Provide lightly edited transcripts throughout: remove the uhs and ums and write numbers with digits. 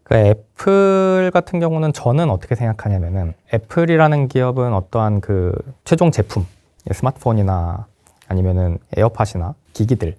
그 애플 같은 경우는 저는 어떻게 생각하냐면은 애플이라는 기업은 어떠한 그 최종 제품, 스마트폰이나 아니면은 에어팟이나 기기들,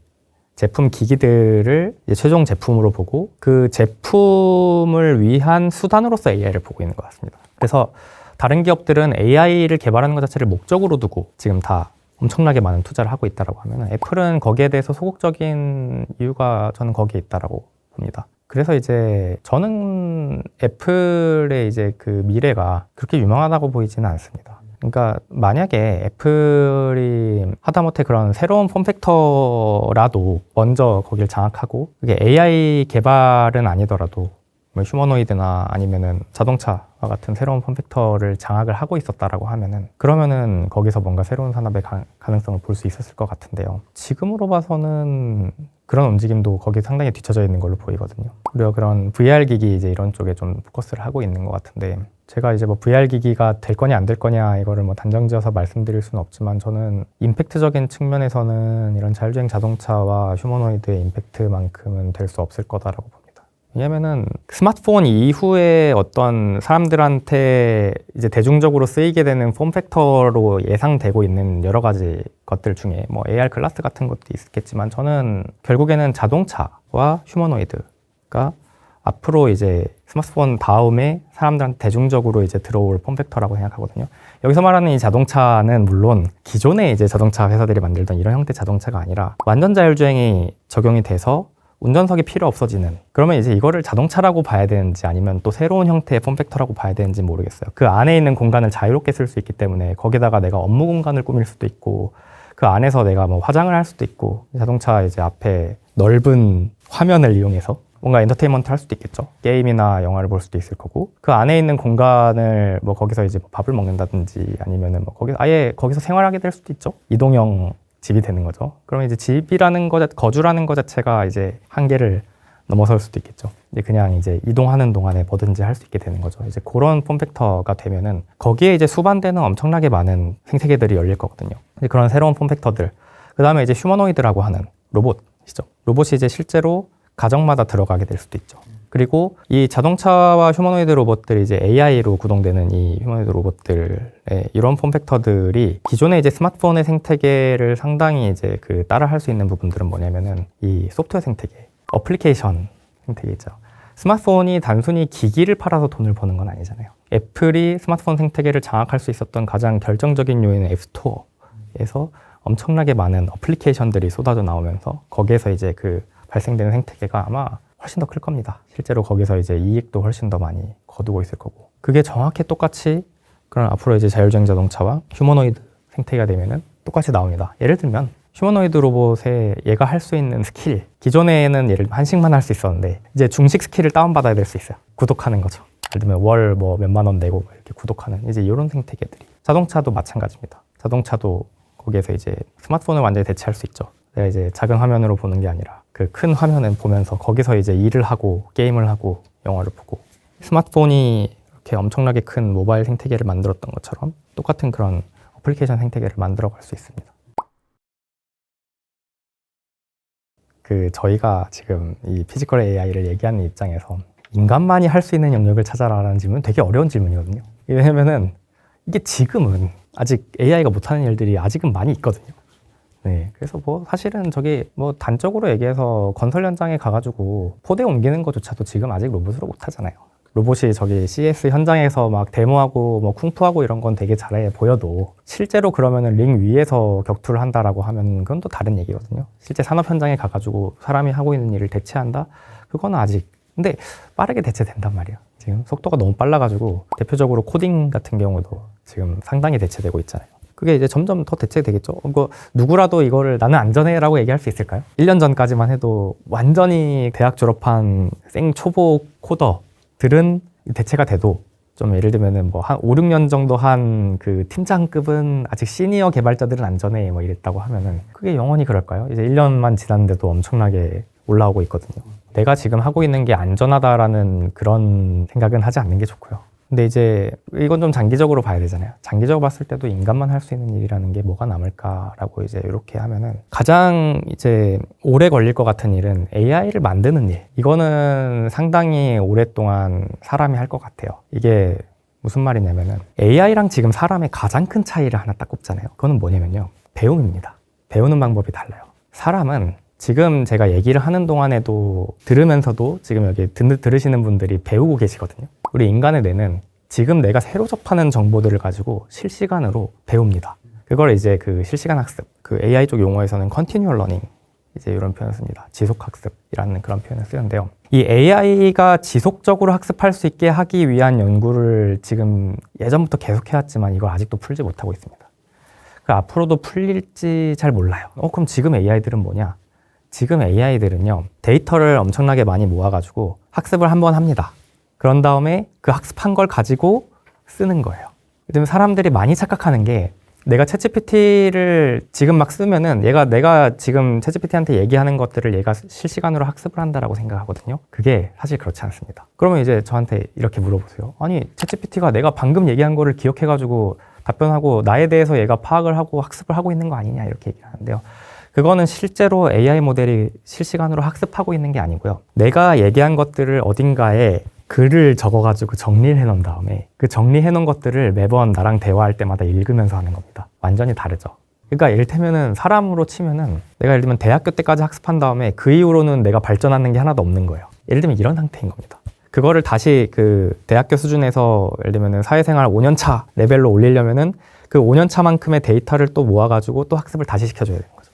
제품 기기들을 이제 최종 제품으로 보고 그 제품을 위한 수단으로서 AI를 보고 있는 것 같습니다. 그래서 다른 기업들은 AI를 개발하는 것 자체를 목적으로 두고 지금 다 엄청나게 많은 투자를 하고 있다라고 하면 애플은 거기에 대해서 소극적인 이유가 저는 거기에 있다라고 봅니다. 그래서 이제 저는 애플의 이제 그 미래가 그렇게 유명하다고 보이지는 않습니다. 그러니까 만약에 애플이 하다못해 그런 새로운 폼팩터라도 먼저 거길 장악하고 그게 AI 개발은 아니더라도 뭐 휴머노이드나 아니면은 자동차와 같은 새로운 폼팩터를 장악을 하고 있었다라고 하면은 그러면은 거기서 뭔가 새로운 산업의 가능성을 볼 수 있었을 것 같은데요. 지금으로 봐서는 그런 움직임도 거기에 상당히 뒤처져 있는 걸로 보이거든요. 그리고 그런 VR 기기 이제 이런 쪽에 좀 포커스를 하고 있는 것 같은데 제가 이제 뭐 VR 기기가 될 거냐 안 될 거냐 이거를 뭐 단정지어서 말씀드릴 수는 없지만 저는 임팩트적인 측면에서는 이런 자율주행 자동차와 휴머노이드의 임팩트만큼은 될 수 없을 거다라고 봅니다. 왜냐면은 스마트폰 이후에 어떤 사람들한테 이제 대중적으로 쓰이게 되는 폼팩터로 예상되고 있는 여러 가지 것들 중에 뭐 AR 글라스 같은 것도 있겠지만 저는 결국에는 자동차와 휴머노이드가 앞으로 이제 스마트폰 다음에 사람들한테 대중적으로 이제 들어올 폼팩터라고 생각하거든요. 여기서 말하는 이 자동차는 물론 기존의 이제 자동차 회사들이 만들던 이런 형태 자동차가 아니라 완전 자율주행이 적용이 돼서 운전석이 필요 없어지는 그러면 이제 이거를 자동차라고 봐야 되는지 아니면 또 새로운 형태의 폼팩터라고 봐야 되는지 모르겠어요. 그 안에 있는 공간을 자유롭게 쓸 수 있기 때문에 거기다가 내가 업무 공간을 꾸밀 수도 있고 그 안에서 내가 뭐 화장을 할 수도 있고 자동차 이제 앞에 넓은 화면을 이용해서 뭔가 엔터테인먼트 할 수도 있겠죠. 게임이나 영화를 볼 수도 있을 거고 그 안에 있는 공간을 뭐 거기서 이제 밥을 먹는다든지 아니면은 뭐 거기서 아예 거기서 생활하게 될 수도 있죠. 이동형 집이 되는 거죠. 그러면 이제 집이라는 것, 거주라는 것 자체가 이제 한계를 넘어설 수도 있겠죠. 이제 그냥 이제 이동하는 동안에 뭐든지 할 수 있게 되는 거죠. 이제 그런 폼팩터가 되면은 거기에 이제 수반되는 엄청나게 많은 생태계들이 열릴 거거든요. 이제 그런 새로운 폼팩터들. 그 다음에 이제 휴머노이드라고 하는 로봇이죠. 로봇이 이제 실제로 가정마다 들어가게 될 수도 있죠. 그리고 이 자동차와 휴머노이드 로봇들이 이제 AI로 구동되는 이 휴머노이드 로봇들의 이런 폼팩터들이 기존의 이제 스마트폰의 생태계를 상당히 이제 그 따라 할 수 있는 부분들은 뭐냐면은 이 소프트웨어 생태계, 어플리케이션 생태계죠. 스마트폰이 단순히 기기를 팔아서 돈을 버는 건 아니잖아요. 애플이 스마트폰 생태계를 장악할 수 있었던 가장 결정적인 요인은 앱스토어에서 엄청나게 많은 어플리케이션들이 쏟아져 나오면서 거기에서 이제 그 발생되는 생태계가 아마 훨씬 더 클 겁니다. 실제로 거기서 이제 이익도 훨씬 더 많이 거두고 있을 거고. 그게 정확히 똑같이 그런 앞으로 이제 자율주행 자동차와 휴머노이드 생태계가 되면은 똑같이 나옵니다. 예를 들면 휴머노이드 로봇에 얘가 할 수 있는 스킬. 기존에는 예를 들면 한식만 할 수 있었는데 이제 중식 스킬을 다운받아야 될 수 있어요. 구독하는 거죠. 예를 들면 월 뭐 몇만 원 내고 이렇게 구독하는 이제 이런 생태계들이. 자동차도 마찬가지입니다. 자동차도 거기에서 이제 스마트폰을 완전히 대체할 수 있죠. 내가 이제 작은 화면으로 보는 게 아니라 그 큰 화면을 보면서 거기서 이제 일을 하고 게임을 하고 영화를 보고 스마트폰이 이렇게 엄청나게 큰 모바일 생태계를 만들었던 것처럼 똑같은 그런 어플리케이션 생태계를 만들어 갈 수 있습니다. 그 저희가 지금 이 피지컬 AI를 얘기하는 입장에서 인간만이 할 수 있는 영역을 찾아라라는 질문은 되게 어려운 질문이거든요. 왜냐면은 이게 지금은 아직 AI가 못하는 일들이 아직은 많이 있거든요. 네, 그래서 뭐 사실은 저기 뭐 단적으로 얘기해서 건설 현장에 가가지고 포대 옮기는 것조차도 지금 아직 로봇으로 못하잖아요. 로봇이 저기 CS 현장에서 막 데모하고 뭐 쿵푸하고 이런 건 되게 잘해 보여도 실제로 그러면은 링 위에서 격투를 한다라고 하면 그건 또 다른 얘기거든요. 실제 산업 현장에 가가지고 사람이 하고 있는 일을 대체한다? 그거는 아직 근데 빠르게 대체된단 말이에요. 지금 속도가 너무 빨라가지고 대표적으로 코딩 같은 경우도 지금 상당히 대체되고 있잖아요. 그게 이제 점점 더 대체되겠죠. 누구라도 이거를 나는 안전해라고 얘기할 수 있을까요? 1년 전까지만 해도 완전히 대학 졸업한 생 초보 코더들은 대체가 돼도 좀 예를 들면은 뭐 한 5, 6년 정도 한 그 팀장급은 아직 시니어 개발자들은 안전해 뭐 이랬다고 하면은 그게 영원히 그럴까요? 이제 1년만 지났는데도 엄청나게 올라오고 있거든요. 내가 지금 하고 있는 게 안전하다라는 그런 생각은 하지 않는 게 좋고요. 근데 이제 이건 좀 장기적으로 봐야 되잖아요. 장기적으로 봤을 때도 인간만 할 수 있는 일이라는 게 뭐가 남을까라고 이제 이렇게 하면은 가장 이제 오래 걸릴 것 같은 일은 AI를 만드는 일. 이거는 상당히 오랫동안 사람이 할 것 같아요. 이게 무슨 말이냐면은 AI랑 지금 사람의 가장 큰 차이를 하나 딱 꼽잖아요. 그거는 뭐냐면요. 배움입니다. 배우는 방법이 달라요. 사람은 지금 제가 얘기를 하는 동안에도 들으면서도 지금 여기 들으시는 분들이 배우고 계시거든요. 우리 인간의 뇌는 지금 내가 새로 접하는 정보들을 가지고 실시간으로 배웁니다. 그걸 이제 그 실시간 학습, 그 AI 쪽 용어에서는 continual learning 이제 이런 표현을 씁니다. 지속 학습이라는 그런 표현을 쓰는데요. 이 AI가 지속적으로 학습할 수 있게 하기 위한 연구를 지금 예전부터 계속 해왔지만 이걸 아직도 풀지 못하고 있습니다. 앞으로도 풀릴지 잘 몰라요. 그럼 지금 AI들은 뭐냐? 지금 AI들은요, 데이터를 엄청나게 많이 모아가지고 학습을 한번 합니다. 그런 다음에 그 학습한 걸 가지고 쓰는 거예요. 요즘 사람들이 많이 착각하는 게 내가 챗GPT를 지금 막 쓰면은 내가 지금 챗GPT한테 얘기하는 것들을 얘가 실시간으로 학습을 한다라고 생각하거든요. 그게 사실 그렇지 않습니다. 그러면 이제 저한테 이렇게 물어보세요. 아니, 챗GPT가 내가 방금 얘기한 거를 기억해가지고 답변하고 나에 대해서 얘가 파악을 하고 학습을 하고 있는 거 아니냐 이렇게 얘기를 하는데요. 그거는 실제로 AI 모델이 실시간으로 학습하고 있는 게 아니고요. 내가 얘기한 것들을 어딘가에 글을 적어가지고 정리를 해놓은 다음에 그 정리해놓은 것들을 매번 나랑 대화할 때마다 읽으면서 하는 겁니다. 완전히 다르죠. 그러니까 이를테면은 사람으로 치면은 내가 예를 들면 대학교 때까지 학습한 다음에 그 이후로는 내가 발전하는 게 하나도 없는 거예요. 예를 들면 이런 상태인 겁니다. 그거를 다시 그 대학교 수준에서 예를 들면은 사회생활 5년차 레벨로 올리려면은 그 5년차만큼의 데이터를 또 모아가지고 또 학습을 다시 시켜줘야 되는 거죠.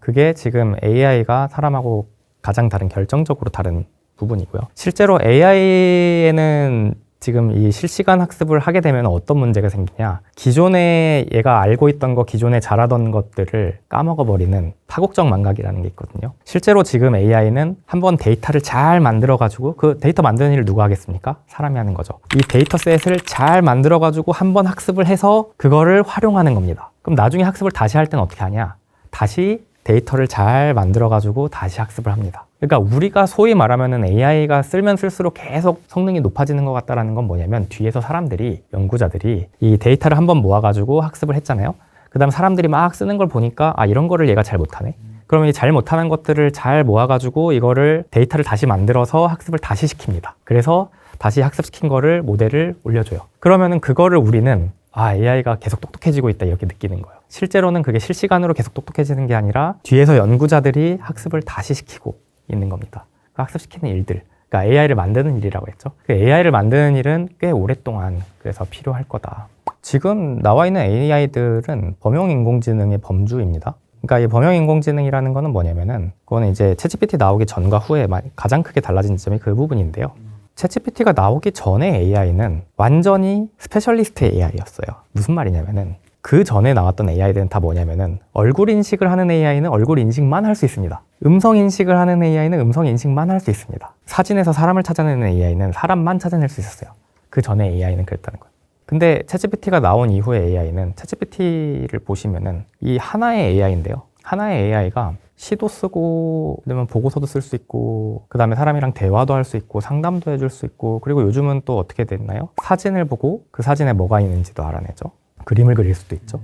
그게 지금 AI가 사람하고 가장 다른 결정적으로 다른 부분이고요. 실제로 AI에는 지금 이 실시간 학습을 하게 되면 어떤 문제가 생기냐. 기존에 얘가 알고 있던 거, 기존에 잘하던 것들을 까먹어버리는 파국적 망각이라는 게 있거든요. 실제로 지금 AI는 한번 데이터를 잘 만들어가지고 그 데이터 만드는 일을 누가 하겠습니까? 사람이 하는 거죠. 이 데이터셋을 잘 만들어가지고 한번 학습을 해서 그거를 활용하는 겁니다. 그럼 나중에 학습을 다시 할 때는 어떻게 하냐? 다시 데이터를 잘 만들어가지고 다시 학습을 합니다. 그러니까 우리가 소위 말하면은 AI가 쓸면 쓸수록 계속 성능이 높아지는 것 같다라는 건 뭐냐면 뒤에서 사람들이, 연구자들이 이 데이터를 한번 모아가지고 학습을 했잖아요. 그 다음 사람들이 막 쓰는 걸 보니까 이런 거를 얘가 잘 못하네. 그러면 이 잘 못하는 것들을 잘 모아가지고 이거를 데이터를 다시 만들어서 학습을 다시 시킵니다. 그래서 다시 학습시킨 거를 모델을 올려줘요. 그러면은 그거를 우리는 AI가 계속 똑똑해지고 있다 이렇게 느끼는 거예요. 실제로는 그게 실시간으로 계속 똑똑해지는 게 아니라 뒤에서 연구자들이 학습을 다시 시키고 있는 겁니다. 그 학습시키는 일들, 그러니까 AI를 만드는 일이라고 했죠. 그 AI를 만드는 일은 꽤 오랫동안 그래서 필요할 거다. 지금 나와 있는 AI들은 범용인공지능의 범주입니다. 그러니까 이 범용인공지능이라는 거는 뭐냐면은 그거는 이제 챗GPT 나오기 전과 후에 가장 크게 달라진 점이 그 부분인데요. 챗GPT가 나오기 전에 AI는 완전히 스페셜리스트 AI였어요. 무슨 말이냐면은 그 전에 나왔던 AI들은 다 뭐냐면은 얼굴 인식을 하는 AI는 얼굴 인식만 할 수 있습니다. 음성 인식을 하는 AI는 음성 인식만 할 수 있습니다. 사진에서 사람을 찾아내는 AI는 사람만 찾아낼 수 있었어요. 그 전에 AI는 그랬다는 거예요. 근데 챗GPT가 나온 이후의 AI는 챗GPT를 보시면은 이 하나의 AI인데요. 하나의 AI가 시도 쓰고, 그다음에 보고서도 쓸 수 있고, 그 다음에 사람이랑 대화도 할 수 있고, 상담도 해줄 수 있고, 그리고 요즘은 또 어떻게 됐나요? 사진을 보고 그 사진에 뭐가 있는지도 알아내죠. 그림을 그릴 수도 있죠.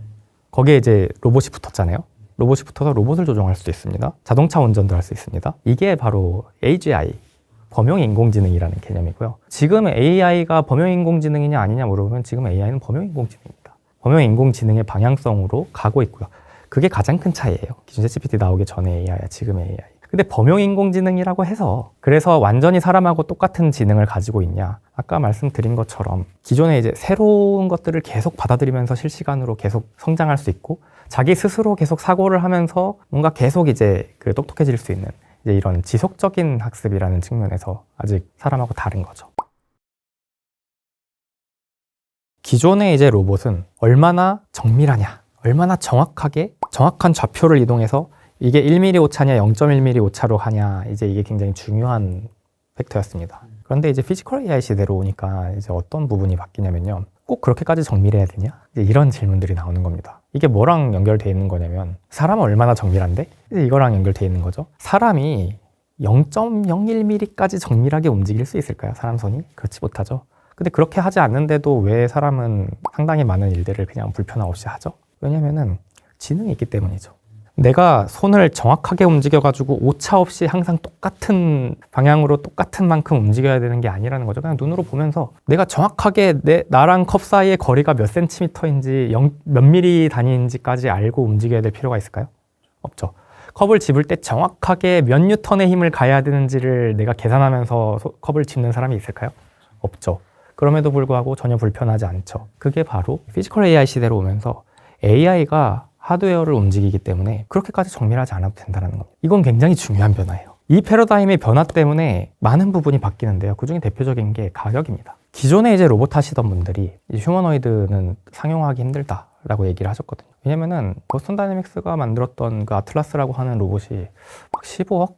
거기에 이제 로봇이 붙었잖아요. 로봇이 붙어서 로봇을 조종할 수도 있습니다. 자동차 운전도 할 수 있습니다. 이게 바로 AGI, 범용인공지능이라는 개념이고요. 지금 AI가 범용인공지능이냐 아니냐 물어보면 지금 AI는 범용인공지능입니다. 범용인공지능의 방향성으로 가고 있고요. 그게 가장 큰 차이예요. 기존 챗GPT 나오기 전에 AI와 지금의 AI. 근데 범용인공지능이라고 해서 그래서 완전히 사람하고 똑같은 지능을 가지고 있냐? 아까 말씀드린 것처럼 기존에 이제 새로운 것들을 계속 받아들이면서 실시간으로 계속 성장할 수 있고 자기 스스로 계속 사고를 하면서 뭔가 계속 이제 그 똑똑해질 수 있는 이제 이런 지속적인 학습이라는 측면에서 아직 사람하고 다른 거죠. 기존의 이제 로봇은 얼마나 정밀하냐, 얼마나 정확한 좌표를 이동해서 이게 1mm 오차냐 0.1mm 오차로 하냐 이제 이게 굉장히 중요한 팩터였습니다. 그런데 이제 피지컬 AI 시대로 오니까 이제 어떤 부분이 바뀌냐면요. 꼭 그렇게까지 정밀해야 되냐? 이제 이런 질문들이 나오는 겁니다. 이게 뭐랑 연결되어 있는 거냐면 사람은 얼마나 정밀한데? 이제 이거랑 연결되어 있는 거죠. 사람이 0.01mm까지 정밀하게 움직일 수 있을까요? 사람 손이? 그렇지 못하죠. 근데 그렇게 하지 않는데도 왜 사람은 상당히 많은 일들을 그냥 불편함 없이 하죠? 왜냐면은 지능이 있기 때문이죠. 내가 손을 정확하게 움직여가지고 오차 없이 항상 똑같은 방향으로 똑같은 만큼 움직여야 되는 게 아니라는 거죠. 그냥 눈으로 보면서 내가 정확하게 나랑 컵 사이의 거리가 몇 센티미터인지 몇 미리 단위인지까지 알고 움직여야 될 필요가 있을까요? 없죠. 컵을 집을 때 정확하게 몇 뉴턴의 힘을 가해야 되는지를 내가 계산하면서 컵을 집는 사람이 있을까요? 없죠. 그럼에도 불구하고 전혀 불편하지 않죠. 그게 바로 피지컬 AI 시대로 오면서 AI가 하드웨어를 움직이기 때문에 그렇게까지 정밀하지 않아도 된다는 겁니다. 이건 굉장히 중요한 변화예요. 이 패러다임의 변화 때문에 많은 부분이 바뀌는데요. 그중에 대표적인 게 가격입니다. 기존에 이제 로봇 하시던 분들이 휴머노이드는 상용화하기 힘들다라고 얘기를 하셨거든요. 왜냐면은 보스턴 다이내믹스가 만들었던 그 아틀라스라고 하는 로봇이 막 15억?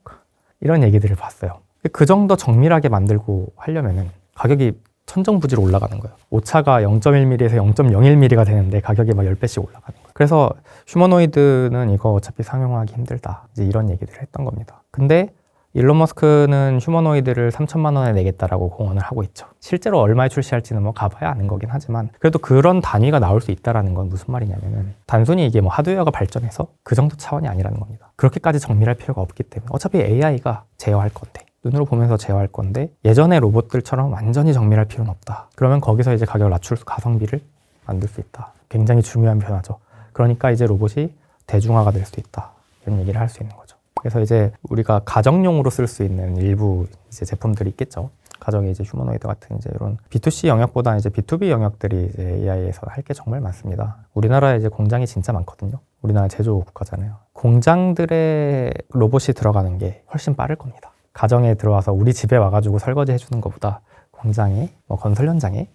이런 얘기들을 봤어요. 그 정도 정밀하게 만들고 하려면은 가격이 천정부지로 올라가는 거예요. 오차가 0.1mm에서 0.01mm가 되는데 가격이 막 10배씩 올라가는 거예요. 그래서 휴머노이드는 이거 어차피 상용화하기 힘들다. 이제 이런 얘기들을 했던 겁니다. 근데 일론 머스크는 휴머노이드를 3천만 원에 내겠다라고 공언을 하고 있죠. 실제로 얼마에 출시할지는 뭐 가봐야 아는 거긴 하지만 그래도 그런 단위가 나올 수 있다라는 건 무슨 말이냐면은 단순히 이게 뭐 하드웨어가 발전해서 그 정도 차원이 아니라는 겁니다. 그렇게까지 정밀할 필요가 없기 때문에 어차피 AI가 제어할 건데 눈으로 보면서 제어할 건데 예전의 로봇들처럼 완전히 정밀할 필요는 없다. 그러면 거기서 이제 가격을 낮출 가성비를 만들 수 있다. 굉장히 중요한 변화죠. 그러니까 이제 로봇이 대중화가 될 수 있다. 이런 얘기를 할 수 있는 거죠. 그래서 이제 우리가 가정용으로 쓸 수 있는 일부 이제 제품들이 있겠죠. 가정에 이제 휴머노이드 같은 이제 이런 B2C 영역보다 이제 B2B 영역들이 이제 AI에서 할 게 정말 많습니다. 우리나라에 이제 공장이 진짜 많거든요. 우리나라 제조 국가잖아요. 공장들의 로봇이 들어가는 게 훨씬 빠를 겁니다. 가정에 들어와서 우리 집에 와가지고 설거지 해주는 것보다 공장에, 뭐 건설 현장에,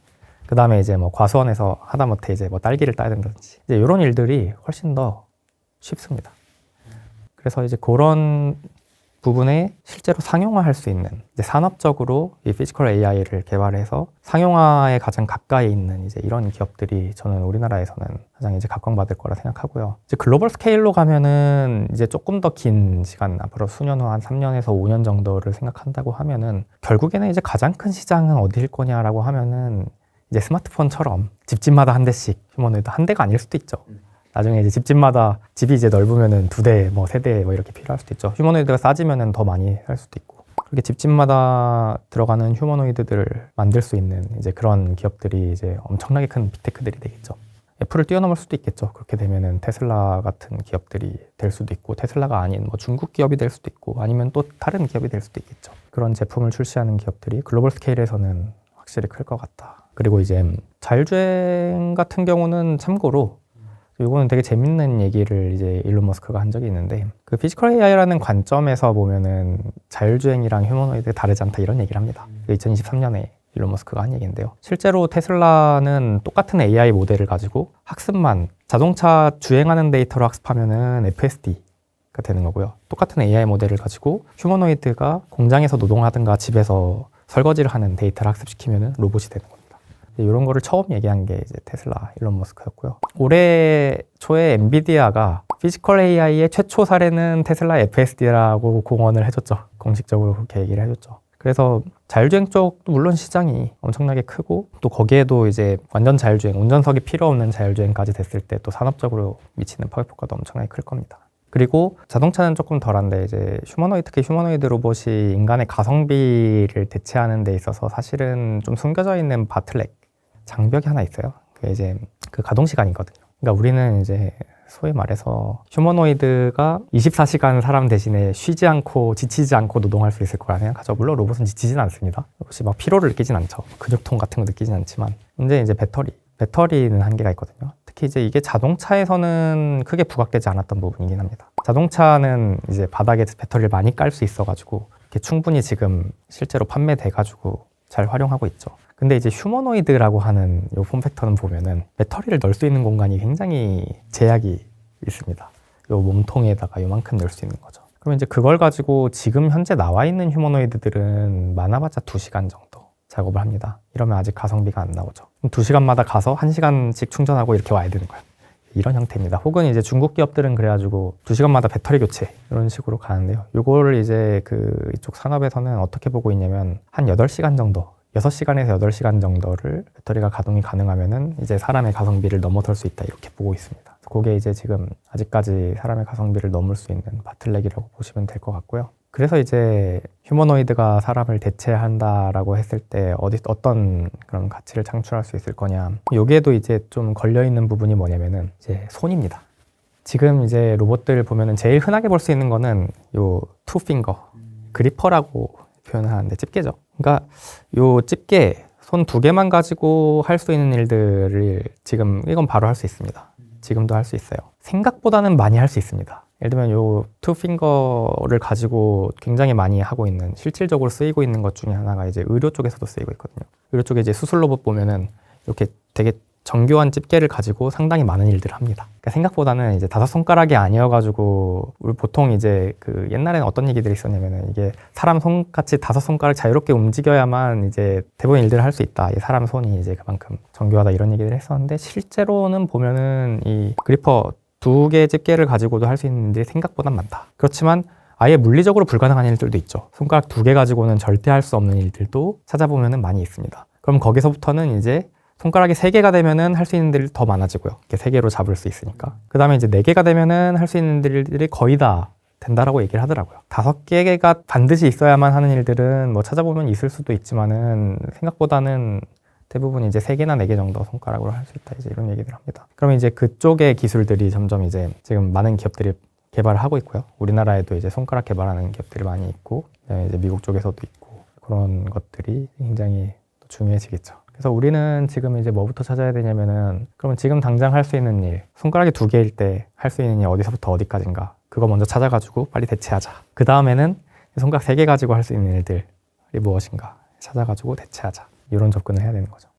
그 다음에 이제 뭐 과수원에서 하다못해 이제 뭐 딸기를 따야 된다든지, 이제 이런 일들이 훨씬 더 쉽습니다. 그래서 이제 그런 부분에 실제로 상용화할 수 있는, 이제 산업적으로 이 피지컬 AI를 개발해서 상용화에 가장 가까이 있는 이제 이런 기업들이 저는 우리나라에서는 가장 이제 각광받을 거라 생각하고요. 이제 글로벌 스케일로 가면은 이제 조금 더 긴 시간, 앞으로 수년 후 한 3년에서 5년 정도를 생각한다고 하면은 결국에는 이제 가장 큰 시장은 어디일 거냐라고 하면은 이제 스마트폰처럼 집집마다 한 대씩 휴머노이드 한 대가 아닐 수도 있죠. 나중에 이제 집집마다 집이 이제 넓으면은 2대, 뭐 3대 뭐 이렇게 필요할 수도 있죠. 휴머노이드가 싸지면은 더 많이 할 수도 있고. 그렇게 집집마다 들어가는 휴머노이드들을 만들 수 있는 이제 그런 기업들이 이제 엄청나게 큰 빅테크들이 되겠죠. 애플을 뛰어넘을 수도 있겠죠. 그렇게 되면은 테슬라 같은 기업들이 될 수도 있고, 테슬라가 아닌 뭐 중국 기업이 될 수도 있고, 아니면 또 다른 기업이 될 수도 있겠죠. 그런 제품을 출시하는 기업들이 글로벌 스케일에서는 확실히 클 것 같다. 그리고 이제 자율주행 같은 경우는 참고로 이거는 되게 재밌는 얘기를 이제 일론 머스크가 한 적이 있는데, 그 피지컬 AI라는 관점에서 보면은 자율주행이랑 휴머노이드 다르지 않다 이런 얘기를 합니다. 2023년에 일론 머스크가 한 얘기인데요. 실제로 테슬라는 똑같은 AI 모델을 가지고 학습만, 자동차 주행하는 데이터로 학습하면은 FSD가 되는 거고요. 똑같은 AI 모델을 가지고 휴머노이드가 공장에서 노동하든가 집에서 설거지를 하는 데이터를 학습시키면은 로봇이 되는 겁니다. 이런 거를 처음 얘기한 게 이제 테슬라 일론 머스크였고요. 올해 초에 엔비디아가 피지컬 AI의 최초 사례는 테슬라 FSD라고 공언을 해줬죠. 공식적으로 그렇게 얘기를 해줬죠. 그래서 자율주행 쪽도 물론 시장이 엄청나게 크고, 또 거기에도 이제 완전 자율주행, 운전석이 필요 없는 자율주행까지 됐을 때 또 산업적으로 미치는 파급 효과도 엄청나게 클 겁니다. 그리고 자동차는 조금 덜한데 이제 특히 휴머노이드 로봇이 인간의 가성비를 대체하는 데 있어서 사실은 좀 숨겨져 있는 바틀렉, 장벽이 하나 있어요. 그게 이제 그 가동 시간이거든요. 그러니까 우리는 이제 소위 말해서 휴머노이드가 24시간 사람 대신에 쉬지 않고 지치지 않고 노동할 수 있을 거라 생각하죠. 물론 로봇은 지치진 않습니다. 로봇이 막 피로를 느끼진 않죠. 근육통 같은 거 느끼진 않지만. 문제는 이제 배터리는 한계가 있거든요. 특히 이제 이게 자동차에서는 크게 부각되지 않았던 부분이긴 합니다. 자동차는 이제 바닥에 배터리를 많이 깔 수 있어가지고 이렇게 충분히 지금 실제로 판매돼가지고 잘 활용하고 있죠. 근데 이제 휴머노이드라고 하는 이 폼팩터는 보면은 배터리를 넣을 수 있는 공간이 굉장히 제약이 있습니다. 이 몸통에다가 요만큼 넣을 수 있는 거죠. 그러면 이제 그걸 가지고 지금 현재 나와 있는 휴머노이드들은 많아봤자 2시간 정도 작업을 합니다. 이러면 아직 가성비가 안 나오죠. 그럼 2시간마다 가서 1시간씩 충전하고 이렇게 와야 되는 거예요. 이런 형태입니다. 혹은 이제 중국 기업들은 그래가지고 2시간마다 배터리 교체 이런 식으로 가는데요. 요거를 이제 이쪽 산업에서는 어떻게 보고 있냐면 한 8시간 정도 6시간에서 8시간 정도를 배터리가 가동이 가능하면은 이제 사람의 가성비를 넘어설 수 있다 이렇게 보고 있습니다. 그게 이제 지금 아직까지 사람의 가성비를 넘을 수 있는 바틀렉이라고 보시면 될 것 같고요. 그래서 이제 휴머노이드가 사람을 대체한다라고 했을 때 어떤 그런 가치를 창출할 수 있을 거냐. 여기에도 이제 좀 걸려 있는 부분이 뭐냐면은 이제 손입니다. 지금 이제 로봇들 보면은 제일 흔하게 볼 수 있는 거는 요 투핑거 그리퍼라고 표현을 하는데 집게죠. 그러니까 요 집게 손 2개만 가지고 할 수 있는 일들을 지금 이건 바로 할 수 있습니다. 지금도 할 수 있어요. 생각보다는 많이 할 수 있습니다. 예를 들면 요 투핑거를 가지고 굉장히 많이 하고 있는 실질적으로 쓰이고 있는 것 중에 하나가 이제 의료 쪽에서도 쓰이고 있거든요. 의료 쪽에 이제 수술 로봇 보면은 이렇게 되게 정교한 집게를 가지고 상당히 많은 일들을 합니다. 그러니까 생각보다는 이제 5손가락이 아니어가지고 우리 보통 이제 그 옛날에는 어떤 얘기들이 있었냐면은 이게 사람 손같이 5손가락 자유롭게 움직여야만 이제 대부분 일들을 할 수 있다. 이 사람 손이 이제 그만큼 정교하다 이런 얘기들을 했었는데 실제로는 보면은 이 그리퍼 2개의 집게를 가지고도 할 수 있는 일들이 생각보다 많다. 그렇지만 아예 물리적으로 불가능한 일들도 있죠. 손가락 2개 가지고는 절대 할 수 없는 일들도 찾아보면은 많이 있습니다. 그럼 거기서부터는 이제 손가락이 3개가 되면은 할 수 있는 일들이 더 많아지고요. 이렇게 3개로 잡을 수 있으니까. 그 다음에 이제 4개가 되면은 할 수 있는 일들이 거의 다 된다라고 얘기를 하더라고요. 5개가 반드시 있어야만 하는 일들은 뭐 찾아보면 있을 수도 있지만은 생각보다는 대부분 이제 3개나 4개 정도 손가락으로 할 수 있다. 이제 이런 얘기를 합니다. 그러면 이제 그쪽의 기술들이 점점 이제 지금 많은 기업들이 개발을 하고 있고요. 우리나라에도 이제 손가락 개발하는 기업들이 많이 있고, 이제 미국 쪽에서도 있고, 그런 것들이 굉장히 또 중요해지겠죠. 그래서 우리는 지금 이제 뭐부터 찾아야 되냐면은, 그러면 지금 당장 할 수 있는 일, 손가락이 2개일 때 할 수 있는 일 어디서부터 어디까지인가, 그거 먼저 찾아가지고 빨리 대체하자. 그 다음에는 손가락 3개 가지고 할 수 있는 일들이 무엇인가 찾아가지고 대체하자. 이런 접근을 해야 되는 거죠.